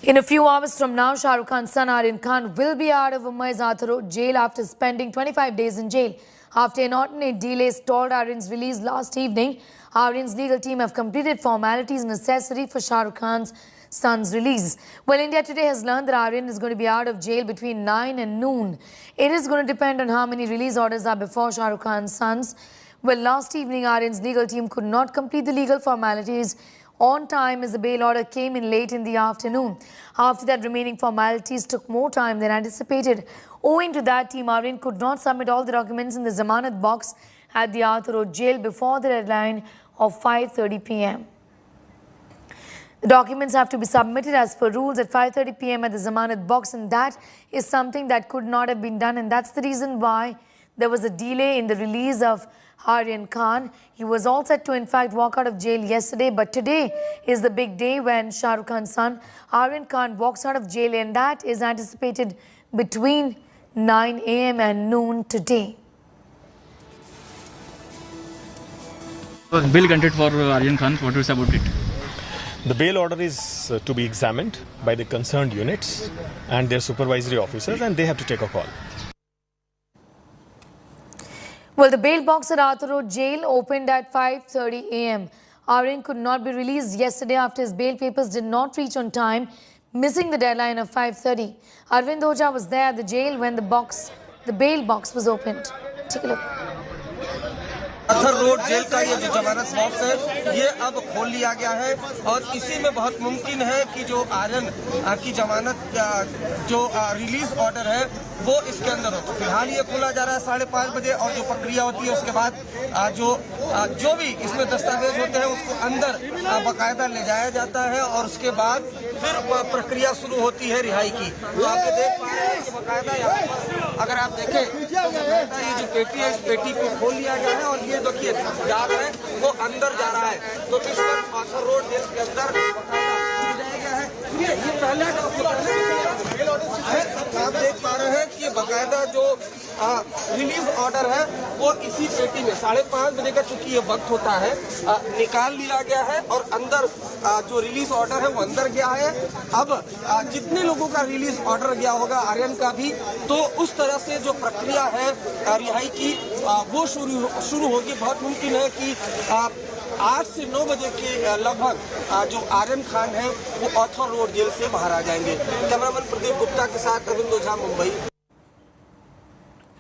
In a few hours from now, Shah Rukh Khan's son Aryan Khan will be out of Mumbai's Road jail after spending 25 days in jail. After inordinate delay stalled Aryan's release last evening, Aryan's legal team have completed formalities necessary for Shah Rukh Khan's son's release. Well, India Today has learned that Aryan is going to be out of jail between 9 and noon. It is going to depend on how many release orders are before Shah Rukh Khan's sons. Well, last evening, Aryan's legal team could not complete the legal formalities on time as the bail order came in late in the afternoon. After that, remaining formalities took more time than anticipated. Owing to that, Team Aryan could not submit all the documents in the Zamanat box at the Arthur Road jail before the deadline of 5:30 p.m. The documents have to be submitted as per rules at 5:30 p.m. at the Zamanat box, and that is something that could not have been done, and that's the reason why there was a delay in the release of Aryan Khan. He was all set to in fact walk out of jail yesterday, but today is the big day when Shah Rukh Khan's son Aryan Khan walks out of jail, and that is anticipated between 9 a.m. and noon today. Bill granted for Aryan Khan. What is about it? The bail order is to be examined by the concerned units and their supervisory officers, and they have to take a call. Well, the bail box at Arthur Road jail opened at 5:30 a.m. Aryan could not be released yesterday after his bail papers did not reach on time, missing the deadline of 5:30. Arvind Oja was there at the jail when the bail box was opened. Take a look. Arthur Road jail का ये जो जमानत box है ये अब खोल लिया गया है और इसी में बहुत मुमकिन है कि जो आर्यन की जमानत जो रिलीज ऑर्डर है वो इसके अंदर हो। तो फिलहाल ये खोला जा रहा है 5:30 बजे, और जो प्रक्रिया होती है उसके बाद जो भी इसमें दस्तावेज होते हैं उसको अंदर बाकायदा ले जाया जाता है और उसके बाद फिर प्रक्रिया शुरू होती है रिहाई की। तो आप देख पा रहे हैं कि बाकायदा अगर आप देखें तो ये जो पेटी है इस पेटी को खोल लिया गया है और ये देखिए डाक है वो अंदर जा रहा है। तो इस वक्त आर्थर रोड जेल के अंदर जाया गया है। ये पहला आप देख पा रहे हैं कि ये बाकायदा जो रिलीज ऑर्डर है वो इसी पेटी में 5:30 बजे का चूंकि ये वक्त होता है निकाल लिया गया है और अंदर जो रिलीज ऑर्डर है वो अंदर गया है। अब जितने लोगों का रिलीज ऑर्डर गया होगा आर्यन का भी, तो उस तरह से जो प्रक्रिया है रिहाई की वो शुरू होगी। बहुत मुमकिन है कि 8 से 9 बजे के लगभग जो आर्यन खान है वो आर्थर रोड जेल से बाहर आ जाएंगे। कैमरामैन प्रदीप गुप्ता के साथ अरविंद ओझा, Mumbai.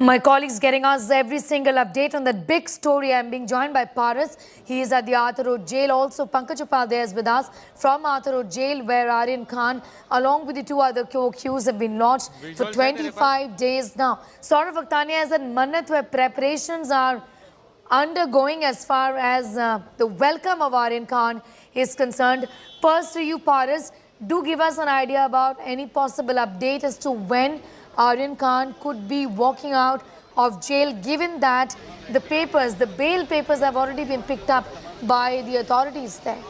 My colleagues getting us every single update on that big story. I'm being joined by Paras. He is at the Arthur Road jail. Also, Pankaj Upadhyay is with us from Arthur Road jail, where Aryan Khan, along with the two other accused, have been lodged for 25 days now. Saurav Akhtania is at Mannat, where preparations are undergoing as far as the welcome of Aryan Khan is concerned. First to you, Paras, do give us an idea about any possible update as to when Aryan Khan could be walking out of jail, given that the bail papers have already been picked up by the authorities there.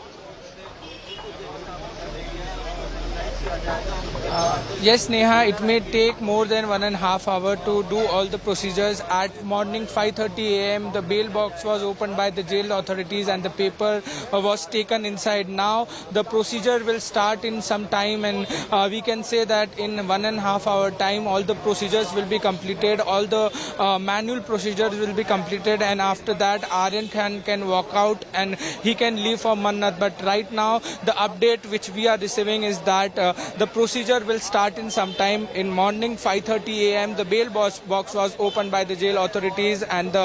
Yes, Neha, it may take more than 1.5 hours to do all the procedures. At morning 5:30 a.m., the bail box was opened by the jail authorities and the paper was taken inside. Now, the procedure will start in some time, and we can say that in 1.5 hour time, all the procedures will be completed, all the manual procedures will be completed, and after that, Aryan Khan can walk out and he can leave for Mannat. But right now, the update which we are receiving is that the procedure will start in some time. In morning 5:30 a.m. the bail box was opened by the jail authorities and the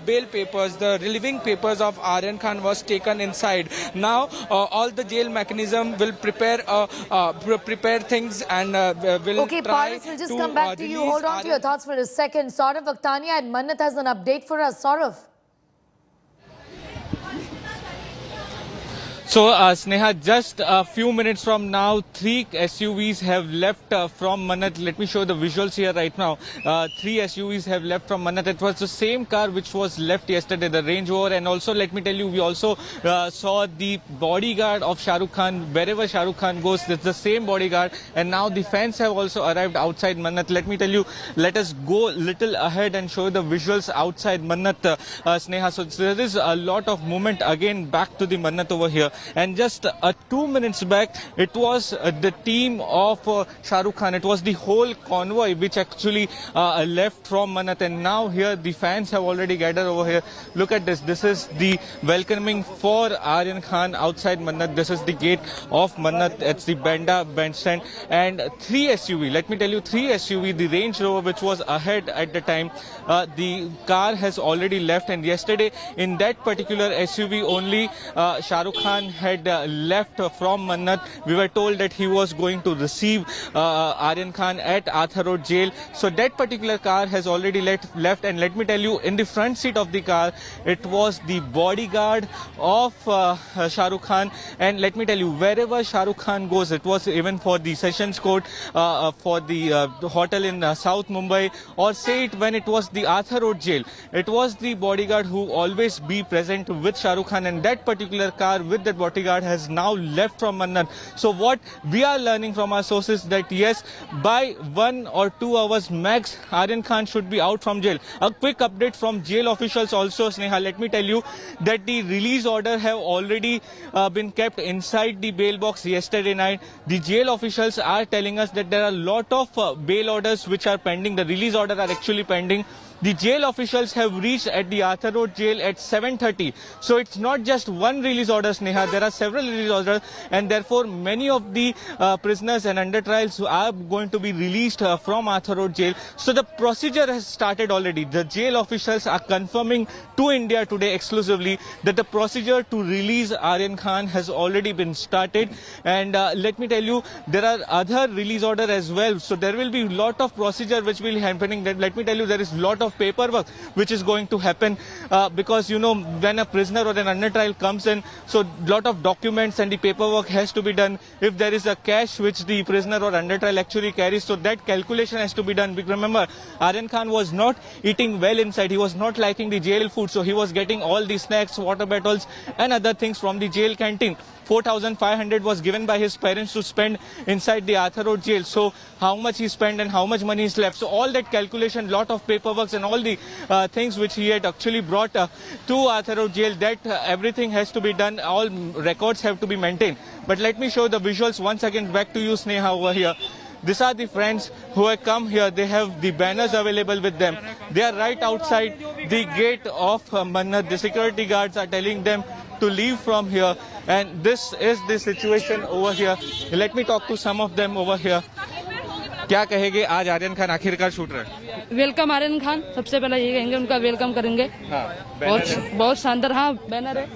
bail papers, the relieving papers of Aryan Khan was taken inside. Now all the jail mechanism will prepare things and will okay, try Paras, we'll just come back to you. Hold on to your thoughts for a second. Saurav Akhtania at Mannat has an update for us. Saurav. So, Sneha, just a few minutes from now, 3 SUVs have left from Mannat. Let me show the visuals here right now. 3 SUVs have left from Mannat. It was the same car which was left yesterday, the Range Rover. And also, let me tell you, we also saw the bodyguard of Shah Rukh Khan. Wherever Shah Rukh Khan goes, it's the same bodyguard. And now the fans have also arrived outside Mannat. Let me tell you, let us go little ahead and show the visuals outside Mannat, Sneha. So, there is a lot of movement again back to the Mannat over here. And just 2 minutes back, it was the team of Shah Rukh Khan. It was the whole convoy which actually left from Mannat. And now here the fans have already gathered over here. Look at this. This is the welcoming for Aryan Khan outside Mannat. This is the gate of Mannat. It's the Banda bandstand. And 3 SUV. Let me tell you, 3 SUV. The Range Rover which was ahead at the time. The car has already left. And yesterday in that particular SUV only Shah Rukh Khan had left from Mannat. We were told that he was going to receive Aryan Khan at Arthur Road jail. So that particular car has already left. And let me tell you, in the front seat of the car, it was the bodyguard of Shah Rukh Khan. And let me tell you, wherever Shah Rukh Khan goes, it was even for the Sessions Court, for the hotel in South Mumbai, or say it when it was the Arthur Road jail, it was the bodyguard who always be present with Shah Rukh Khan. And that particular car with that bodyguard has now left from Mannat. So what we are learning from our sources that yes, by 1 or 2 hours max, Aryan Khan should be out from jail. A quick update from jail officials also, Sneha. Let me tell you that the release order have already been kept inside the bail box yesterday night. The jail officials are telling us that there are a lot of bail orders which are pending. The release order are actually pending. The jail officials have reached at the Arthur Road jail at 7:30. So it's not just one release order, Sneha. There are several release orders, and therefore many of the prisoners and under trials are going to be released from Arthur Road jail. So the procedure has started already. The jail officials are confirming to India today exclusively that the procedure to release Aryan Khan has already been started. And let me tell you, there are other release order as well. So there will be a lot of procedure which will be happening. Let me tell you, there is a lot of paperwork which is going to happen because you know when a prisoner or an under trial comes in, so lot of documents and the paperwork has to be done. If there is a cash which the prisoner or under trial actually carries, so that calculation has to be done. Because remember, Aryan Khan was not eating well inside. He was not liking the jail food, so he was getting all the snacks, water bottles and other things from the jail canteen. 4,500 was given by his parents to spend inside the Arthur Road jail. So how much he spent and how much money is left. So all that calculation, lot of paperwork and all the things which he had actually brought to Arthur Road jail, that everything has to be done. All records have to be maintained. But let me show the visuals once again back to you, Sneha, over here. These are the friends who have come here. They have the banners available with them. They are right outside the gate of Mannat. The security guards are telling them to leave from here. And this is the situation over here. Let me talk to some of them over here. क्या कहेंगे आज आर्यन खान आखिरकार छूट रहे हैं? Welcome Aryan Khan, सबसे पहले ये कहेंगे उनका वेलकम करेंगे। बहुत शानदार, हाँ बैनर है।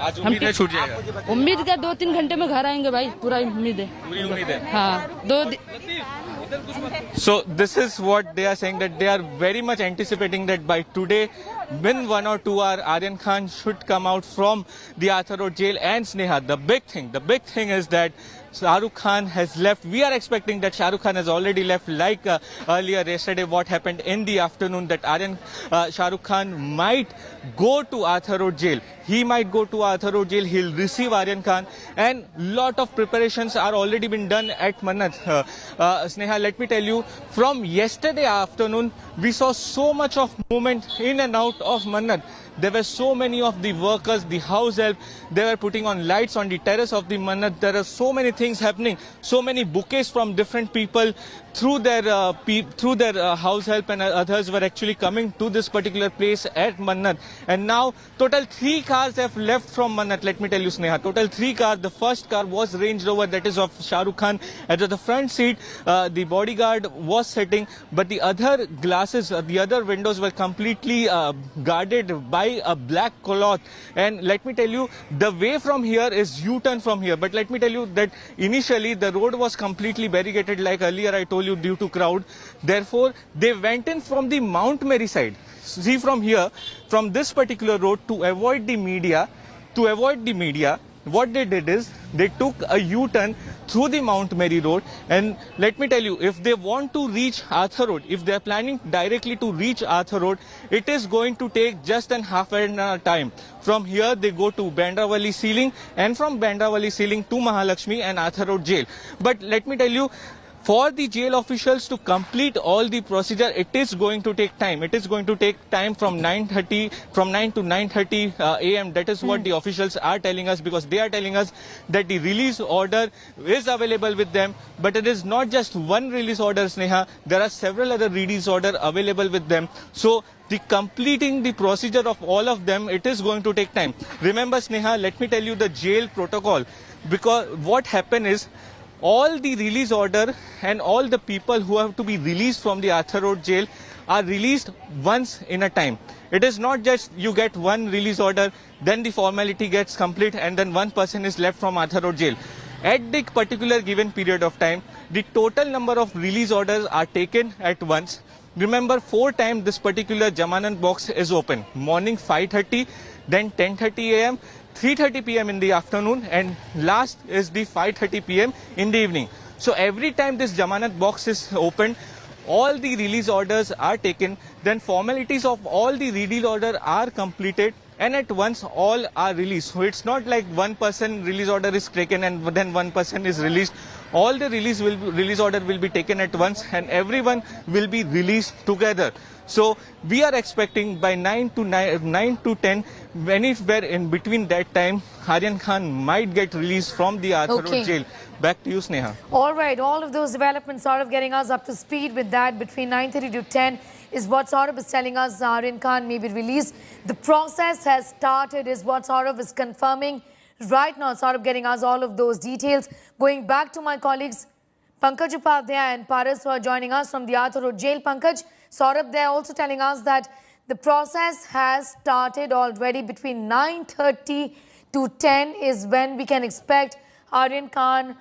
आज उम्मीद है छूट जाएगा? उम्मीद का 2-3 घंटे में घर आएंगे भाई, पूरा उम्मीद है। पूरी उम्मीद है? हाँ। So this is what they are saying, that they are very much anticipating that by today, within 1 or 2 hours, Aryan Khan should come out from the Arthur Road jail. And Sneha, the big thing is that Shah Rukh Khan has left. We are expecting that Shah Rukh Khan has already left, like earlier yesterday what happened in the afternoon, that Shah Rukh Khan might go to Arthur Road jail. He might go to Arthur Road jail. He'll receive Aryan Khan, and lot of preparations are already been done at Mannat. Sneha, let me tell you, from yesterday afternoon, we saw so much of movement in and out of Mannat. There were so many of the workers, the house help, they were putting on lights on the terrace of the Mannat. There are so many things happening, so many bouquets from different people through their house help, and others were actually coming to this particular place at Mannat. And now total 3 cars have left from Mannat. Let me tell you, Sneha, total 3 cars. The first car was Range Rover, that is of Shah Rukh Khan. At the front seat, the bodyguard was sitting, but the other glasses, the other windows were completely guarded by a black cloth. And let me tell you, the way from here is U-turn from here. But let me tell you that initially the road was completely barricaded, like earlier I told you, due to crowd. Therefore, they went in from the Mount Mary side. See, from here, from this particular road, to avoid the media, what they did is they took a U-turn through the Mount Mary Road. And let me tell you, if they want to reach Arthur Road, if they are planning directly to reach Arthur Road, it is going to take just an half an hour time. From here, they go to Bandravali Ceiling, and from Bandravali Ceiling to Mahalakshmi and Arthur Road Jail. But let me tell you, For the jail officials to complete all the procedure, it is going to take time. It is going to take time from 9 to 9:30 a.m. That is what the officials are telling us, because they are telling us that the release order is available with them. But it is not just one release order, Sneha. There are several other release orders available with them. So the completing the procedure of all of them, it is going to take time. Remember, Sneha, let me tell you the jail protocol. Because what happened is, all the release order and all the people who have to be released from the Arthur Road jail are released once in a time. It is not just you get one release order, then the formality gets complete and then one person is left from Arthur Road jail. At the particular given period of time, the total number of release orders are taken at once. Remember, 4 times this particular Jamanat box is open. Morning 5:30, then 10:30 a.m., 3:30 p.m. in the afternoon, and last is the 5:30 p.m. in the evening. So every time this Jamanat box is opened, all the release orders are taken, then formalities of all the release order are completed, and at once all are released. So it's not like one person release order is taken and then one person is released. All the release order will be taken at once and everyone will be released together. So we are expecting by 9 to 10, anywhere in between that time, Aryan Khan might get released from the Arthur Road jail. Back to you, Sneha. All right, all of those developments sort of getting us up to speed with that. Between 9:30 to 10 is what Saurabh is telling us Aryan Khan may be released. The process has started is what Saurabh is confirming right now. Saurabh getting us all of those details. Going back to my colleagues Pankaj Upadhyay and Paras, who are joining us from the Arthur Road jail. Pankaj, Saurabh, they're also telling us that the process has started already. Between 9:30 to 10 is when we can expect Aryan Khan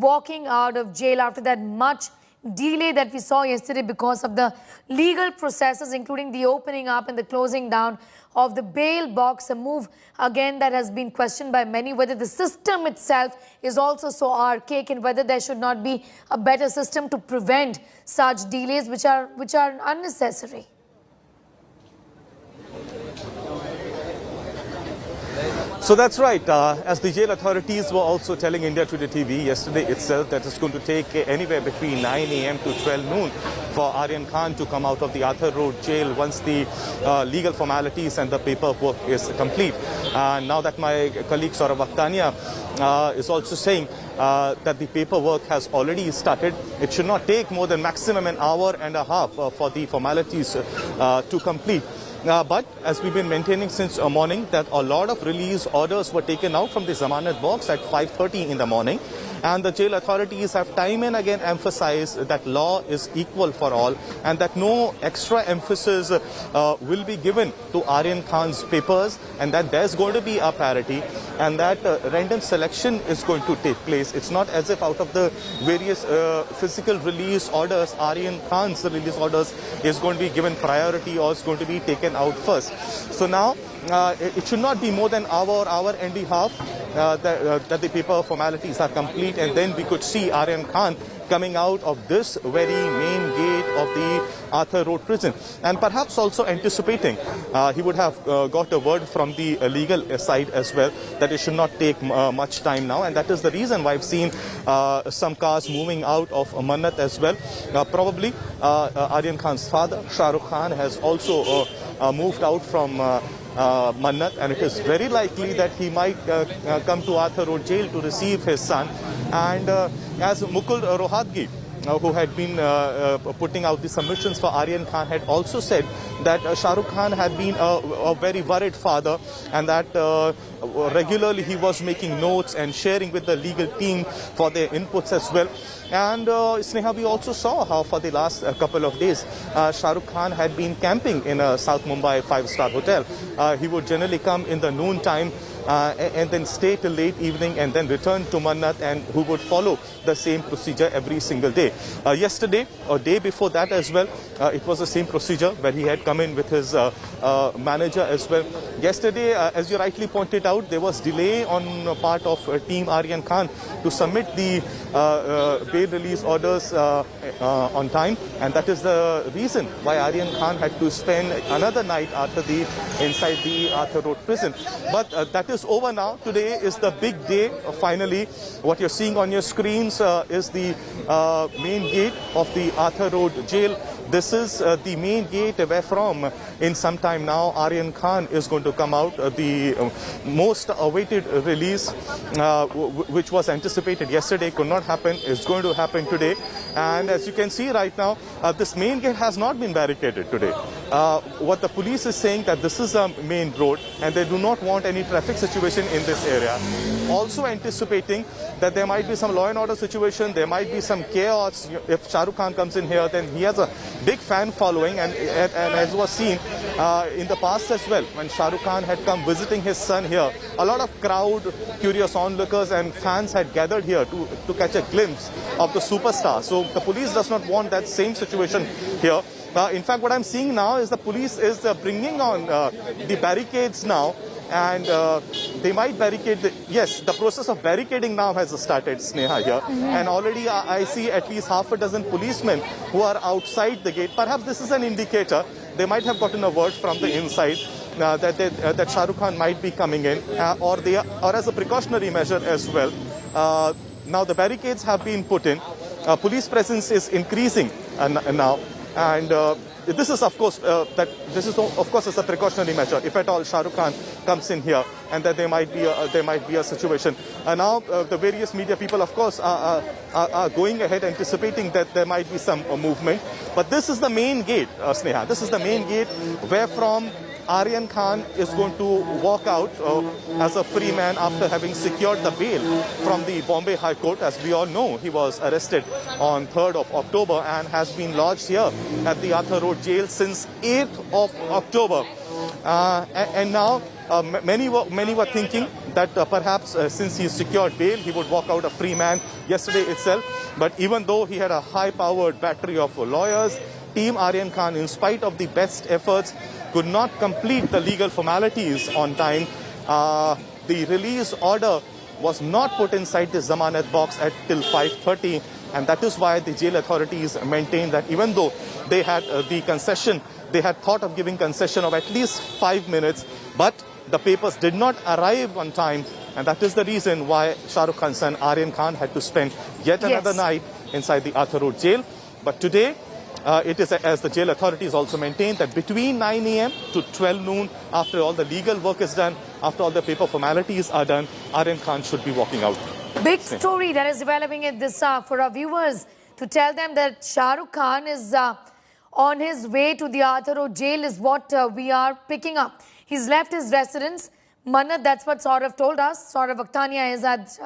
walking out of jail after that much delay that we saw yesterday because of the legal processes, including the opening up and the closing down of the bail box, a move again that has been questioned by many, whether the system itself is also so archaic and whether there should not be a better system to prevent such delays which are unnecessary. So that's right. As the jail authorities were also telling India Today TV yesterday itself that it's going to take anywhere between 9 a.m. to 12 noon for Aryan Khan to come out of the Arthur Road jail once the legal formalities and the paperwork is complete. Now that my colleague Saurabh Akhtania is also saying that the paperwork has already started, it should not take more than maximum an hour and a half for the formalities to complete. But as we've been maintaining since morning, that a lot of release orders were taken out from the Zamanat box at 5:30 in the morning. And the jail authorities have time and again emphasized that law is equal for all and that no extra emphasis will be given to Aryan Khan's papers, and that there's going to be a parity and that random selection is going to take place. It's not as if out of the various physical release orders, Aryan Khan's release orders is going to be given priority or is going to be taken out first. So now it should not be more than hour and a half that the paper formalities are complete, and then we could see Aryan Khan coming out of this very main gate of the Arthur Road prison. And perhaps also anticipating, he would have got a word from the legal side as well that it should not take much time now. And that is the reason why I've seen some cars moving out of Mannat as well. Probably Aryan Khan's father, Shah Rukh Khan, has also moved out from Mannat, and it is very likely that he might come to Arthur Road jail to receive his son. And as Mukul Rohatgi, who had been putting out the submissions for Aryan Khan, had also said that Shah Rukh Khan had been a very worried father, and that regularly he was making notes and sharing with the legal team for their inputs as well. And Sneha, we also saw how for the last couple of days, Shah Rukh Khan had been camping in a South Mumbai 5-star hotel. He would generally come in the noon time and then stay till late evening and then return to Mannat, and who would follow the same procedure every single day. Yesterday, or day before that as well, it was the same procedure where he had come in with his manager as well. Yesterday, as you rightly pointed out, there was delay on part of Team Aryan Khan to submit the bail release orders on time, and that is the reason why Aryan Khan had to spend another night inside the Arthur Road prison. But that is is over now. Today is the big day. Finally, what you're seeing on your screens is the main gate of the Arthur Road jail. This is the main gate where from in some time now Aryan Khan is going to come out. The most awaited release, which was anticipated yesterday, could not happen, is going to happen today. And as you can see right now, this main gate has not been barricaded today. What the police is saying that this is a main road and they do not want any traffic situation in this area. Also anticipating that there might be some law and order situation, there might be some chaos. If Shah Rukh Khan comes in here, then he has a big fan following, and as was seen in the past as well, when Shah Rukh Khan had come visiting his son here, a lot of crowd, curious onlookers and fans had gathered here to catch a glimpse of the superstar. So the police does not want that same situation here. In fact, what I'm seeing now is the police is bringing on the barricades now, and they might barricade. The process of barricading now has started, Sneha, here. And already I see at least half a dozen policemen who are outside the gate. Perhaps this is an indicator. They might have gotten a word from the inside that Shah Rukh Khan might be coming in, or as a precautionary measure as well. Now the barricades have been put in. Police presence is increasing now. And this is, of course, as a precautionary measure. If at all Shah Rukh Khan comes in here, and that there might be a situation. Now the various media people, of course, are going ahead anticipating that there might be some movement. But this is the main gate, Sneha. This is the main gate where from Aryan Khan is going to walk out as a free man after having secured the bail from the Bombay High Court. As we all know, he was arrested on 3rd of October and has been lodged here at the Arthur Road jail since 8th of October. And now many were thinking that perhaps since he secured bail, he would walk out a free man yesterday itself. But even though he had a high-powered battery of lawyers, Team Aryan Khan, in spite of the best efforts, could not complete the legal formalities on time. The release order was not put inside the Zamanat box till 5:30, and that is why the jail authorities maintained that even though they had the concession, they had thought of giving concession of at least 5 minutes, but the papers did not arrive on time, and that is the reason why Shah Rukh Khan's son Aryan Khan had to spend yet another night inside the Arthur Road jail. But today, it is, as the jail authorities also maintain, that between 9 a.m. to 12 noon, after all the legal work is done, after all the paper formalities are done, Aryan Khan should be walking out. Big story that is developing at this hour for our viewers, to tell them that Shah Rukh Khan is on his way to the Arthur Road jail is what we are picking up. He's left his residence, Mannat. That's what Saurav told us. Saurav Akhtania is at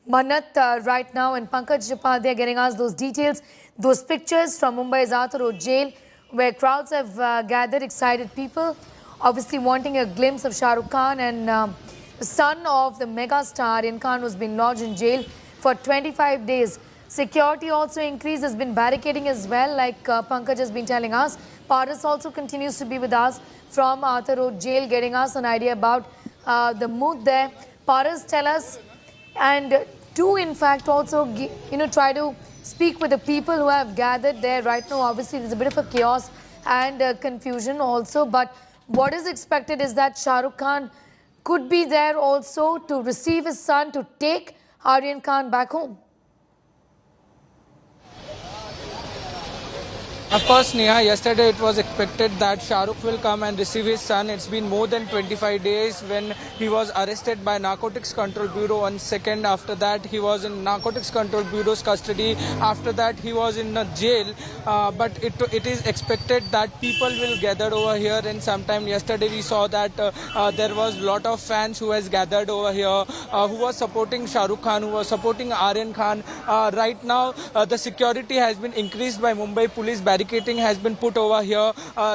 Mannat right now, and Pankaj Japal, they're getting us those details. Those pictures from Mumbai's Arthur Road jail, where crowds have gathered, excited people, obviously wanting a glimpse of Shah Rukh Khan, and the son of the mega star Aryan Khan was being lodged in jail for 25 days. Security also increased, has been barricading as well, like Pankaj has been telling us. Paras also continues to be with us from Arthur Road jail, getting us an idea about the mood there. Paras, tell us, and do in fact also try to speak with the people who have gathered there right now. Obviously, there's a bit of a chaos and confusion also. But what is expected is that Shah Rukh Khan could be there also to receive his son, to take Aryan Khan back home. Of course, Neha, yesterday it was expected that Shah Rukh will come and receive his son. It's been more than 25 days when he was arrested by Narcotics Control Bureau on 2nd. After that, he was in Narcotics Control Bureau's custody. After that, he was in a jail. But it is expected that people will gather over here. And sometime yesterday, we saw that there was a lot of fans who has gathered over here, who was supporting Shah Rukh Khan, who was supporting Aryan Khan. Right now, the security has been increased by Mumbai police. Barricading has been put over here.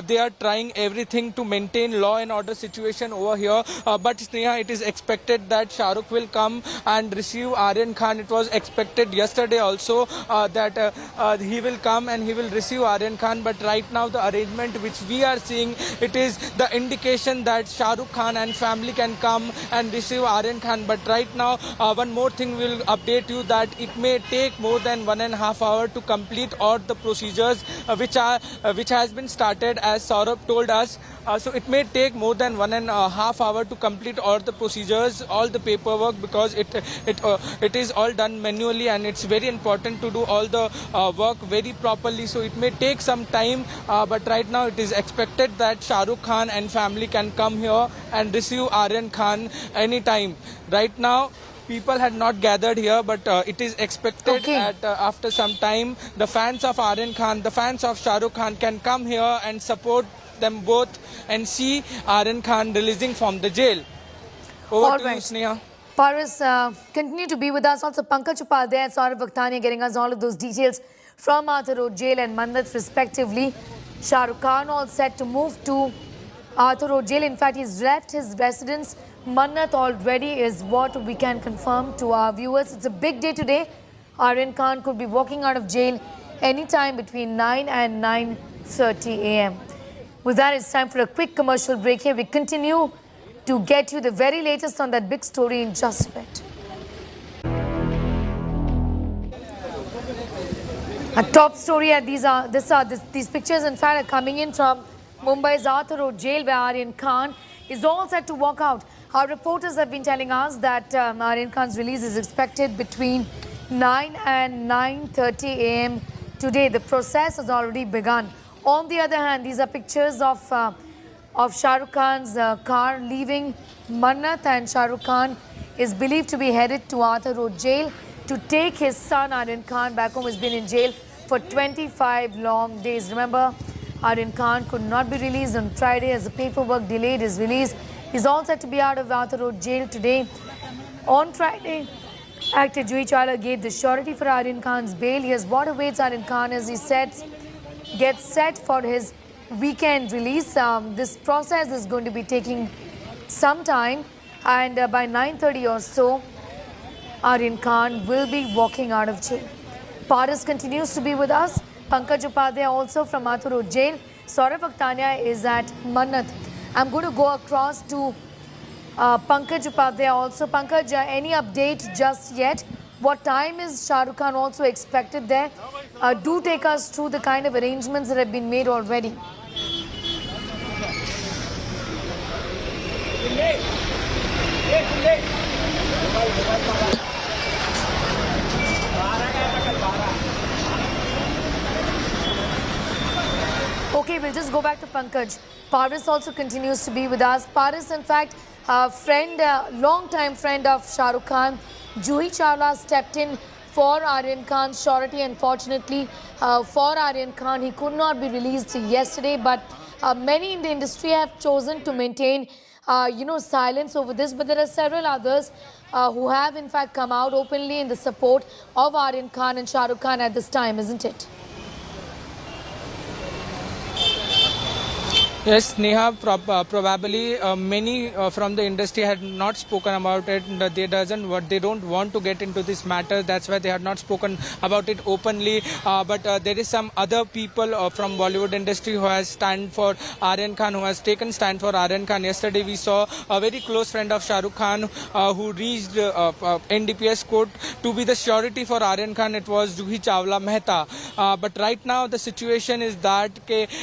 They are trying everything to maintain law and order situation over here. But Sneha, it is expected that Shah Rukh will come and receive Aryan Khan. It was expected yesterday also that he will come and he will receive Aryan Khan. But right now the arrangement which we are seeing, it is the indication that Shah Rukh Khan and family can come and receive Aryan Khan. But right now one more thing will update you, that it may take more than 1.5 hours to complete all the procedures which has been started, as Saurabh told us. So it may take more than 1.5 hours to complete all the procedures, all the paperwork, because it is all done manually, and it's very important to do all the work very properly. So it may take some time, but right now it is expected that Shah Rukh Khan and family can come here and receive Aryan Khan anytime. Right now, people had not gathered here, but it is expected that after some time, the fans of Aryan Khan, the fans of Shah Rukh Khan can come here and support them both and see Aryan Khan releasing from the jail. Over to you, Sneha. Paris, continue to be with us. Also, Pankaj Upadhyay and Saurav Vakhtania getting us all of those details from Arthur Road Jail and Mannat respectively. Shah Rukh Khan all set to move to Arthur Road Jail. In fact, he's left his residence Mannat already, is what we can confirm to our viewers. It's a big day today. Aryan Khan could be walking out of jail anytime between 9 and 9:30 a.m. With that, it's time for a quick commercial break here. We continue to get you the very latest on that big story in just a bit. A top story at these pictures, in fact, are coming in from Mumbai's Arthur Road Jail, where Aryan Khan is all set to walk out. Our reporters have been telling us that Aryan Khan's release is expected between 9 and 9:30 a.m. today. The process has already begun. On the other hand, these are pictures of Shah Rukh Khan's car leaving Mannat, and Shah Rukh Khan is believed to be headed to Arthur Road Jail to take his son Aryan Khan back home. He's been in jail for 25 long days. Remember, Aryan Khan could not be released on Friday as the paperwork delayed his release. He's all set to be out of Arthur Road Jail today. On Friday, actor Juhi Chawla gave the surety for Aryan Khan's bail. Here's what awaits Aryan Khan as he gets set for his weekend release. This process is going to be taking some time, and by 9:30 or so, Aryan Khan will be walking out of jail. Paris continues to be with us. Pankaj Upadhyay also from Arthur Road Jail. Saurav Vakhtania is at Mannat. I'm going to go across to Pankaj Upadhyay also. Pankaj, any update just yet? What time is Shah Rukh Khan also expected there? Do take us through the kind of arrangements that have been made already. Okay, we'll just go back to Pankaj. Paris also continues to be with us. Paris, in fact, long-time friend of Shah Rukh Khan, Juhi Chawla stepped in for Aryan Khan's surety. Unfortunately, for Aryan Khan, he could not be released yesterday, but many in the industry have chosen to maintain, silence over this. But there are several others who have, in fact, come out openly in the support of Aryan Khan and Shah Rukh Khan at this time, isn't it? Yes, Neha, probably many from the industry had not spoken about it. They don't want to get into this matter. That's why they have not spoken about it openly. But there is some other people from Bollywood industry who has stand for Aryan Khan, who has taken stand for Aryan Khan. Yesterday we saw a very close friend of Shah Rukh Khan who reached NDPS court to be the surety for Aryan Khan. It was Juhi Chawla Mehta. But right now the situation is that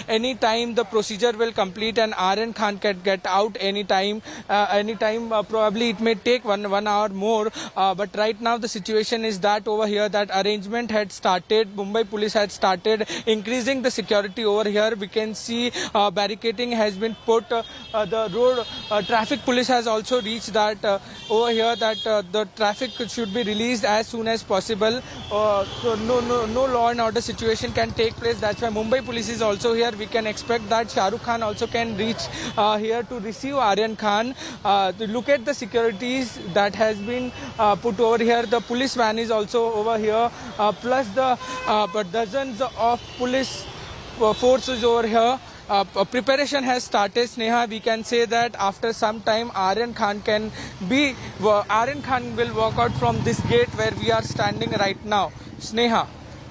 any time the procedure will complete and Aryan Khan can get out anytime. Probably it may take one hour more. But right now the situation is that over here that arrangement had started. Mumbai police had started increasing the security over here. We can see barricading has been put. The road traffic police has also reached that over here that the traffic should be released as soon as possible. So no law and order situation can take place. That's why Mumbai police is also here. We can expect that Shah Rukh Khan also can reach here to receive Aryan Khan. To look at the securities that has been put over here. The police van is also over here. Plus the dozens of police forces over here. Preparation has started, Sneha. We can say that after some time Aryan Khan will walk out from this gate where we are standing right now. Sneha.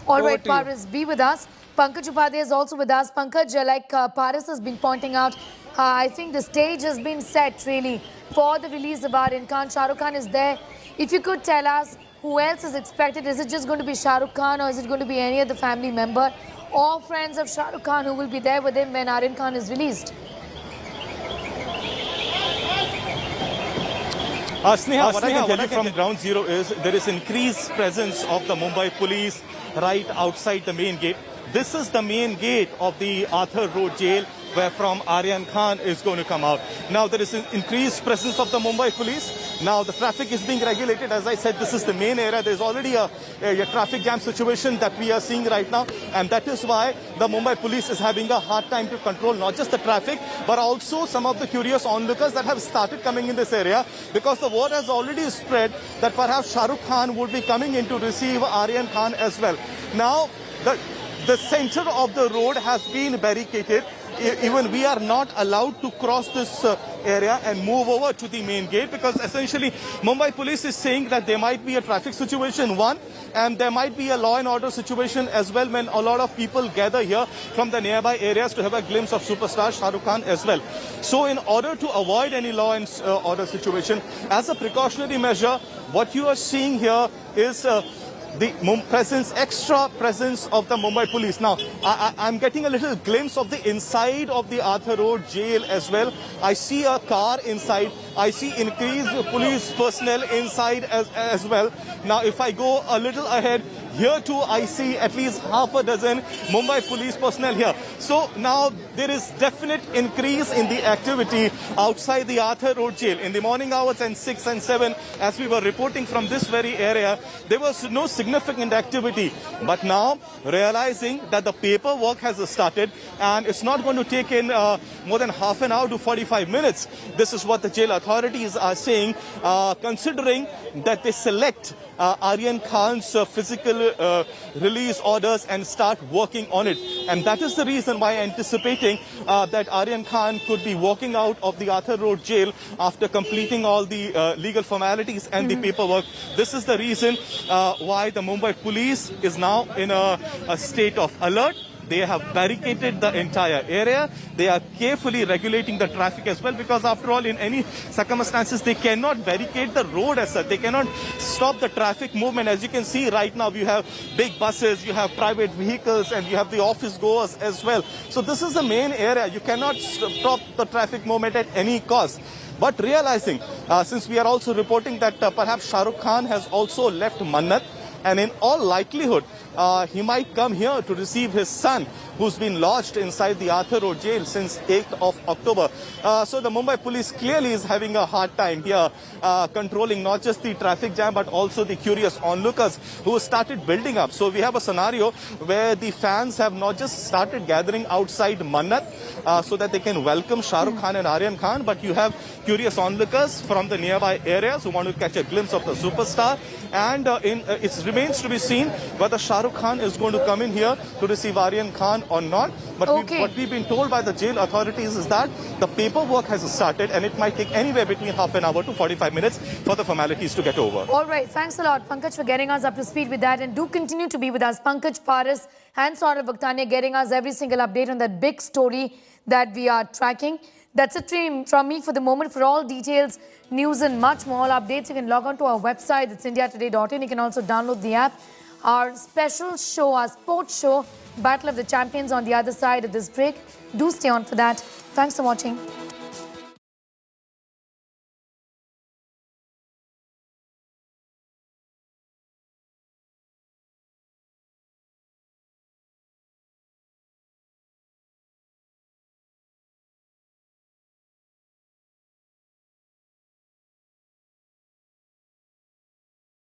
All right, Paris, be with us. Pankaj Upadhyay is also with us. Pankaj, like Paris has been pointing out, I think the stage has been set really for the release of Aryan Khan. Shah Rukh Khan is there. If you could tell us who else is expected, is it just going to be Shah Rukh Khan or is it going to be any other family member? or friends of Shah Rukh Khan who will be there with him when Aryan Khan is released? Sneha, what I can tell you from ground zero is there is increased presence of the Mumbai police right outside the main gate. This is the main gate of the Arthur Road jail where from Aryan Khan is going to come out. Now there is an increased presence of the Mumbai police. Now the traffic is being regulated. As I said, this is the main area. There is already a traffic jam situation that we are seeing right now. And that is why the Mumbai police is having a hard time to control not just the traffic, but also some of the curious onlookers that have started coming in this area. Because the word has already spread that perhaps Shah Rukh Khan would be coming in to receive Aryan Khan as well. Now, the center of the road has been barricaded. Even we are not allowed to cross this area and move over to the main gate because essentially Mumbai police is saying that there might be a traffic situation, one, and there might be a law and order situation as well when a lot of people gather here from the nearby areas to have a glimpse of superstar Shah Rukh Khan as well. So in order to avoid any law and order situation, as a precautionary measure, what you are seeing here is the extra presence of the Mumbai police. Now, I'm getting a little glimpse of the inside of the Arthur Road jail as well. I see a car inside. I see increased police personnel inside as well. Now, if I go a little ahead, here too I see at least half a dozen Mumbai police personnel here. So now there is definite increase in the activity outside the Arthur Road jail. In the morning hours and 6 and 7, as we were reporting from this very area, there was no significant activity. But now, realizing that the paperwork has started and it's not going to take in more than half an hour to 45 minutes. This is what the jail authorities are saying, considering that they select Aryan Khan's physical release orders and start working on it. And that is the reason why anticipating that Aryan Khan could be walking out of the Arthur Road jail after completing all the legal formalities and the paperwork. This is the reason why the Mumbai police is now in a state of alert. They have barricaded the entire area. They are carefully regulating the traffic as well because after all, in any circumstances, they cannot barricade the road as such. They cannot stop the traffic movement. As you can see right now, you have big buses, you have private vehicles, and you have the office goers as well. So this is the main area. You cannot stop the traffic movement at any cost. But realizing, since we are also reporting that perhaps Shah Rukh Khan has also left Mannat, and in all likelihood, he might come here to receive his son, who's been lodged inside the Arthur Road jail since 8th of October. So the Mumbai police clearly is having a hard time here controlling not just the traffic jam, but also the curious onlookers who started building up. So we have a scenario where the fans have not just started gathering outside Mannat so that they can welcome Shah Rukh Khan and Aryan Khan, but you have curious onlookers from the nearby areas who want to catch a glimpse of the superstar. And it remains to be seen whether Shah Rukh Khan is going to come in here to receive Aryan Khan or not. But what we've been told by the jail authorities is that the paperwork has started and it might take anywhere between half an hour to 45 minutes for the formalities to get over. All right. Thanks a lot, Pankaj, for getting us up to speed with that. And do continue to be with us. Pankaj Paras and Saurav Bhaktania getting us every single update on that big story that we are tracking. That's it from me for the moment. For all details, news and much more updates, you can log on to our website. It's indiatoday.in. You can also download the app. Our special show, our sports show, Battle of the Champions on the other side of this break. Do stay on for that. Thanks for watching.